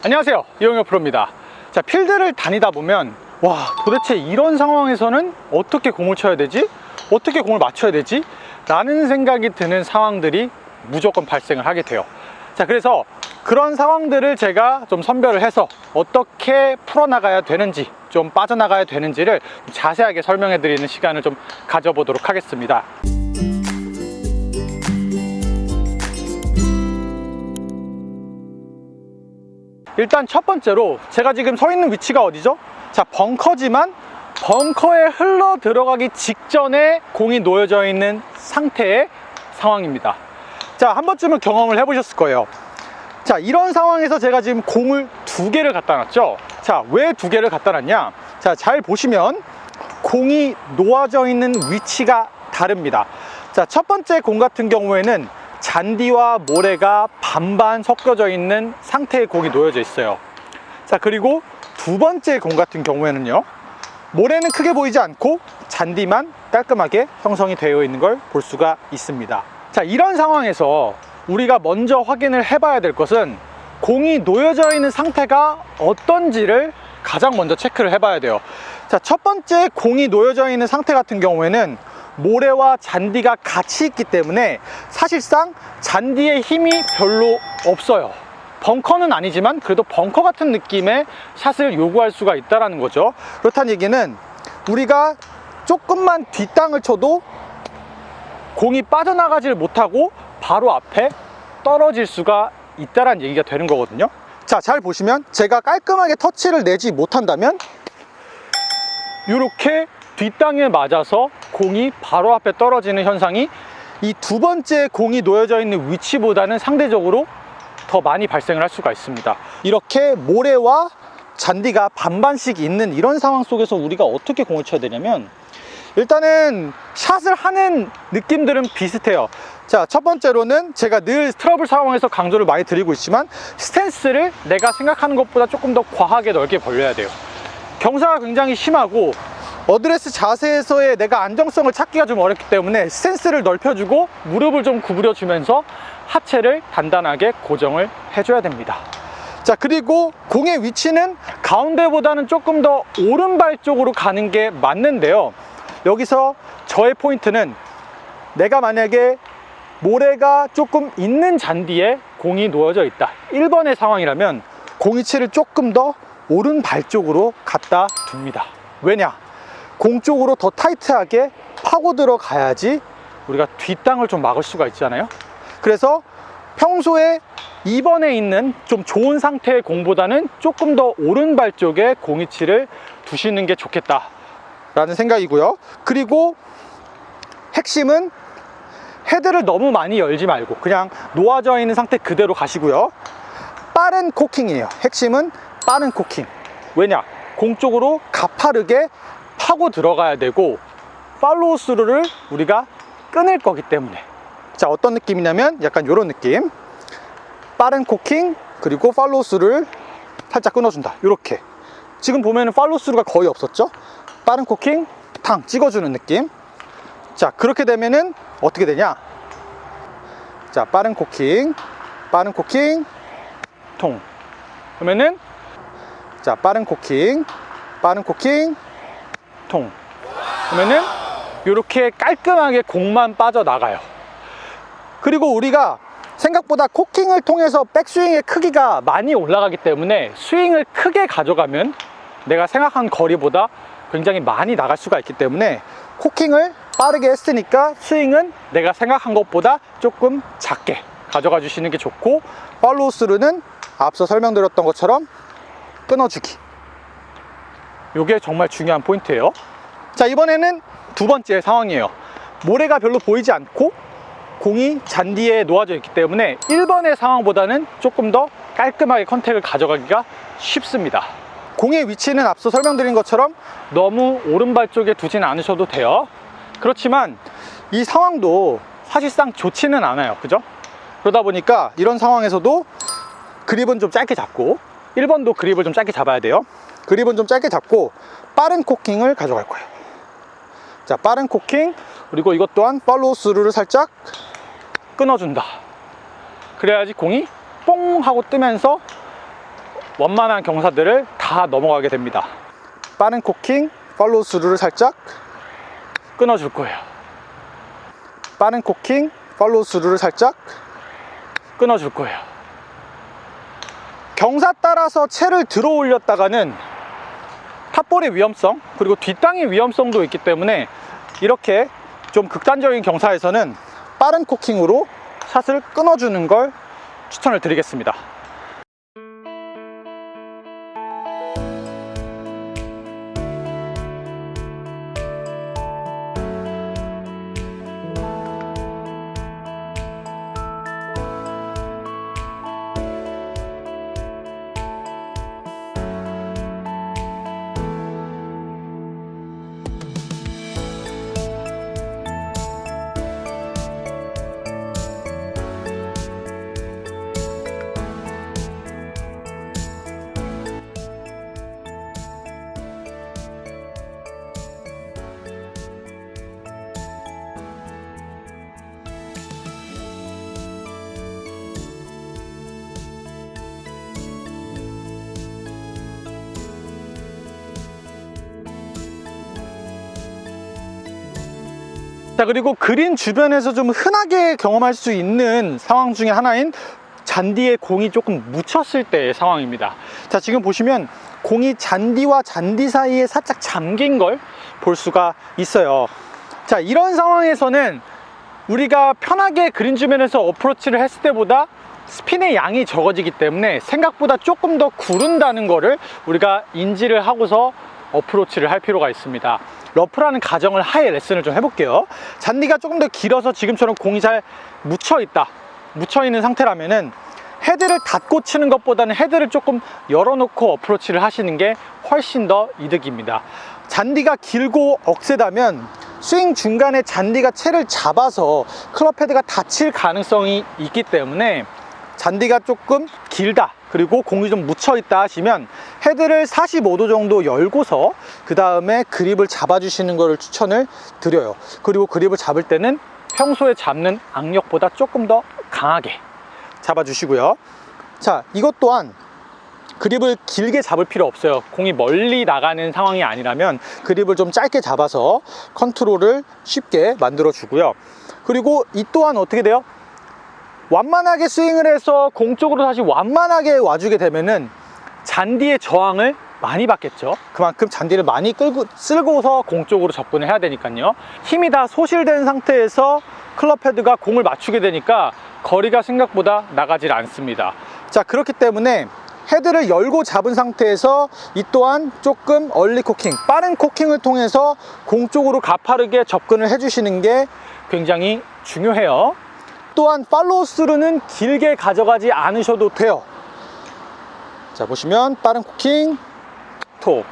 안녕하세요, 이용혁 프로입니다. 자, 필드를 다니다 보면 도대체 이런 상황에서는 어떻게 공을 쳐야 되지? 어떻게 공을 맞춰야 되지? 라는 생각이 드는 상황들이 무조건 발생을 하게 돼요. 자, 그래서 그런 상황들을 제가 좀 선별을 해서 어떻게 풀어나가야 되는지, 좀 빠져나가야 되는지를 자세하게 설명해 드리는 시간을 좀 가져보도록 하겠습니다. 일단 첫 번째로 제가 지금 서 있는 위치가 어디죠? 자, 벙커지만 벙커에 흘러 들어가기 직전에 공이 놓여져 있는 상태의 상황입니다. 자, 한 번쯤은 경험을 해보셨을 거예요. 자, 이런 상황에서 제가 지금 공을 두 개를 갖다 놨죠. 자, 왜 두 개를 갖다 놨냐? 자, 잘 보시면 공이 놓아져 있는 위치가 다릅니다. 자, 첫 번째 공 같은 경우에는 잔디와 모래가 반반 섞여져 있는 상태의 공이 놓여져 있어요. 자, 그리고 두 번째 공 같은 경우에는요, 모래는 크게 보이지 않고 잔디만 깔끔하게 형성이 되어 있는 걸 볼 수가 있습니다. 자, 이런 상황에서 우리가 먼저 확인을 해봐야 될 것은 공이 놓여져 있는 상태가 어떤지를 가장 먼저 체크를 해봐야 돼요. 자, 첫 번째 공이 놓여져 있는 상태 같은 경우에는 모래와 잔디가 같이 있기 때문에 사실상 잔디의 힘이 별로 없어요. 벙커는 아니지만 그래도 벙커 같은 느낌의 샷을 요구할 수가 있다는 거죠. 그렇다는 얘기는 우리가 조금만 뒷땅을 쳐도 공이 빠져나가질 못하고 바로 앞에 떨어질 수가 있다는 얘기가 되는 거거든요. 자, 잘 보시면 제가 깔끔하게 터치를 내지 못한다면 이렇게 뒷땅에 맞아서 공이 바로 앞에 떨어지는 현상이 이 두 번째 공이 놓여져 있는 위치보다는 상대적으로 더 많이 발생을 할 수가 있습니다. 이렇게 모래와 잔디가 반반씩 있는 이런 상황 속에서 우리가 어떻게 공을 쳐야 되냐면, 일단은 샷을 하는 느낌들은 비슷해요. 자, 첫 번째로는 제가 늘 트러블 상황에서 강조를 많이 드리고 있지만 스탠스를 내가 생각하는 것보다 조금 더 과하게 넓게 벌려야 돼요. 경사가 굉장히 심하고 어드레스 자세에서의 내가 안정성을 찾기가 좀 어렵기 때문에 스탠스를 넓혀주고 무릎을 좀 구부려 주면서 하체를 단단하게 고정을 해줘야 됩니다. 자, 그리고 공의 위치는 가운데보다는 조금 더 오른발 쪽으로 가는 게 맞는데요, 여기서 저의 포인트는 내가 만약에 모래가 조금 있는 잔디에 공이 놓여져 있다, 1번의 상황이라면 공이치를 조금 더 오른발 쪽으로 갖다 둡니다. 왜냐? 공 쪽으로 더 타이트하게 파고 들어가야지 우리가 뒷땅을 좀 막을 수가 있잖아요. 그래서 평소에 2번에 있는 좀 좋은 상태의 공보다는 조금 더 오른발 쪽에 공이치를 두시는 게 좋겠다라는 생각이고요. 그리고 핵심은 헤드를 너무 많이 열지 말고 그냥 놓아져 있는 상태 그대로 가시고요. 빠른 코킹이에요. 핵심은 빠른 코킹. 왜냐? 공 쪽으로 가파르게 파고 들어가야 되고 팔로우 스루를 우리가 끊을 거기 때문에. 자, 어떤 느낌이냐면 약간 이런 느낌. 빠른 코킹 그리고 팔로우 스루를 살짝 끊어준다. 이렇게 지금 보면은 팔로우 스루가 거의 없었죠. 빠른 코킹 탕 찍어주는 느낌. 자, 그렇게 되면은 어떻게 되냐? 자, 빠른 코킹 통. 그러면은 자, 빠른 코킹 통. 그러면은 이렇게 깔끔하게 공만 빠져나가요. 그리고 우리가 생각보다 코킹을 통해서 백스윙의 크기가 많이 올라가기 때문에 스윙을 크게 가져가면 내가 생각한 거리보다 굉장히 많이 나갈 수가 있기 때문에 코킹을 빠르게 했으니까 스윙은 내가 생각한 것보다 조금 작게 가져가 주시는 게 좋고, 팔로우 스루는 앞서 설명드렸던 것처럼 끊어주기. 이게 정말 중요한 포인트예요. 자, 이번에는 두 번째 상황이에요. 모래가 별로 보이지 않고 공이 잔디에 놓아져 있기 때문에 1번의 상황보다는 조금 더 깔끔하게 컨택을 가져가기가 쉽습니다. 공의 위치는 앞서 설명드린 것처럼 너무 오른발 쪽에 두지는 않으셔도 돼요. 그렇지만 이 상황도 사실상 좋지는 않아요. 그죠? 그러다 보니까 이런 상황에서도 그립은 좀 짧게 잡고, 1번도 그립을 좀 짧게 잡아야 돼요. 그립은 좀 짧게 잡고 빠른 코킹을 가져갈 거예요. 자, 빠른 코킹, 그리고 이것 또한 팔로우 스루를 살짝 끊어준다. 그래야지 공이 뽕 하고 뜨면서 원만한 경사들을 다 넘어가게 됩니다. 빠른 코킹, 팔로우 스루를 살짝 끊어줄 거예요. 빠른 코킹, 팔로우 스루를 살짝 끊어줄 거예요. 경사 따라서 채를 들어 올렸다가는 탑볼의 위험성, 그리고 뒷땅의 위험성도 있기 때문에 이렇게 좀 극단적인 경사에서는 빠른 코킹으로 샷을 끊어주는 걸 추천을 드리겠습니다. 자, 그리고 그린 주변에서 좀 흔하게 경험할 수 있는 상황 중에 하나인 잔디에 공이 조금 묻혔을 때의 상황입니다. 자, 지금 보시면 공이 잔디와 잔디 사이에 살짝 잠긴 걸 볼 수가 있어요. 자, 이런 상황에서는 우리가 편하게 그린 주변에서 어프로치를 했을 때보다 스핀의 양이 적어지기 때문에 생각보다 조금 더 구른다는 거를 우리가 인지를 하고서 어프로치를 할 필요가 있습니다. 러프라는 가정을 하에 레슨을 좀 해볼게요. 잔디가 조금 더 길어서 지금처럼 공이 잘 묻혀있는 상태라면은 헤드를 닫고 치는 것보다는 헤드를 조금 열어놓고 어프로치를 하시는 게 훨씬 더 이득입니다. 잔디가 길고 억세다면 스윙 중간에 잔디가 채를 잡아서 클럽 헤드가 다칠 가능성이 있기 때문에 잔디가 조금 길다, 그리고 공이 좀 묻혀있다 하시면 헤드를 45도 정도 열고서 그 다음에 그립을 잡아주시는 것을 추천을 드려요. 그리고 그립을 잡을 때는 평소에 잡는 악력보다 조금 더 강하게 잡아주시고요. 자, 이것 또한 그립을 길게 잡을 필요 없어요. 공이 멀리 나가는 상황이 아니라면 그립을 좀 짧게 잡아서 컨트롤을 쉽게 만들어 주고요. 그리고 이 또한 어떻게 돼요? 완만하게 스윙을 해서 공 쪽으로 다시 완만하게 와주게 되면은 잔디의 저항을 많이 받겠죠. 그만큼 잔디를 많이 쓸고서 공 쪽으로 접근을 해야 되니까요. 힘이 다 소실된 상태에서 클럽 헤드가 공을 맞추게 되니까 거리가 생각보다 나가질 않습니다. 자, 그렇기 때문에 헤드를 열고 잡은 상태에서 이 또한 조금 얼리 코킹, 빠른 코킹을 통해서 공 쪽으로 가파르게 접근을 해주시는 게 굉장히 중요해요. 또한 팔로우 스루는 길게 가져가지 않으셔도 돼요. 자, 보시면 빠른 코킹, 톡.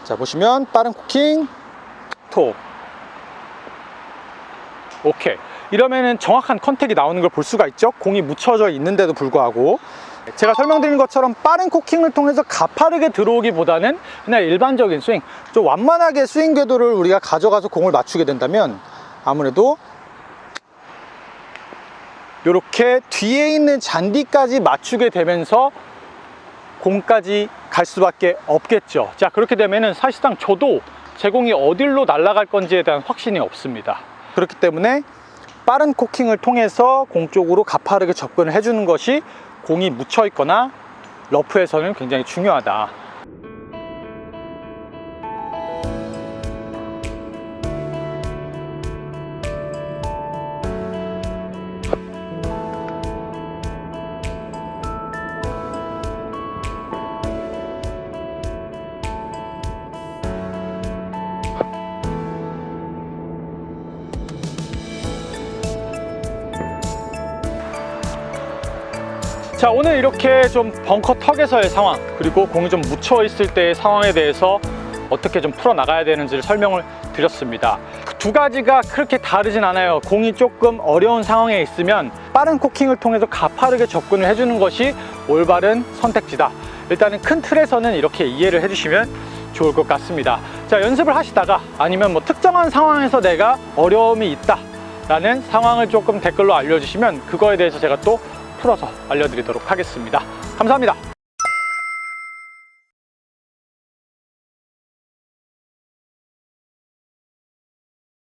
자, 보시면 빠른 코킹, 톡. 오케이. 이러면은 정확한 컨택이 나오는 걸 볼 수가 있죠. 공이 묻혀져 있는데도 불구하고. 제가 설명드린 것처럼 빠른 코킹을 통해서 가파르게 들어오기보다는 그냥 일반적인 스윙, 좀 완만하게 스윙 궤도를 우리가 가져가서 공을 맞추게 된다면 아무래도 이렇게 뒤에 있는 잔디까지 맞추게 되면서 공까지 갈 수밖에 없겠죠. 자, 그렇게 되면은 사실상 저도 제 공이 어디로 날아갈 건지에 대한 확신이 없습니다. 그렇기 때문에 빠른 코킹을 통해서 공 쪽으로 가파르게 접근을 해주는 것이 공이 묻혀 있거나 러프에서는 굉장히 중요하다. 자, 오늘 이렇게 좀 벙커 턱에서의 상황, 그리고 공이 좀 묻혀 있을 때의 상황에 대해서 어떻게 좀 풀어 나가야 되는지를 설명을 드렸습니다. 두 가지가 그렇게 다르진 않아요. 공이 조금 어려운 상황에 있으면 빠른 코킹을 통해서 가파르게 접근을 해주는 것이 올바른 선택지다. 일단은 큰 틀에서는 이렇게 이해를 해주시면 좋을 것 같습니다. 자, 연습을 하시다가 아니면 뭐 특정한 상황에서 내가 어려움이 있다 라는 상황을 조금 댓글로 알려주시면 그거에 대해서 제가 또 풀어서 알려드리도록 하겠습니다. 감사합니다.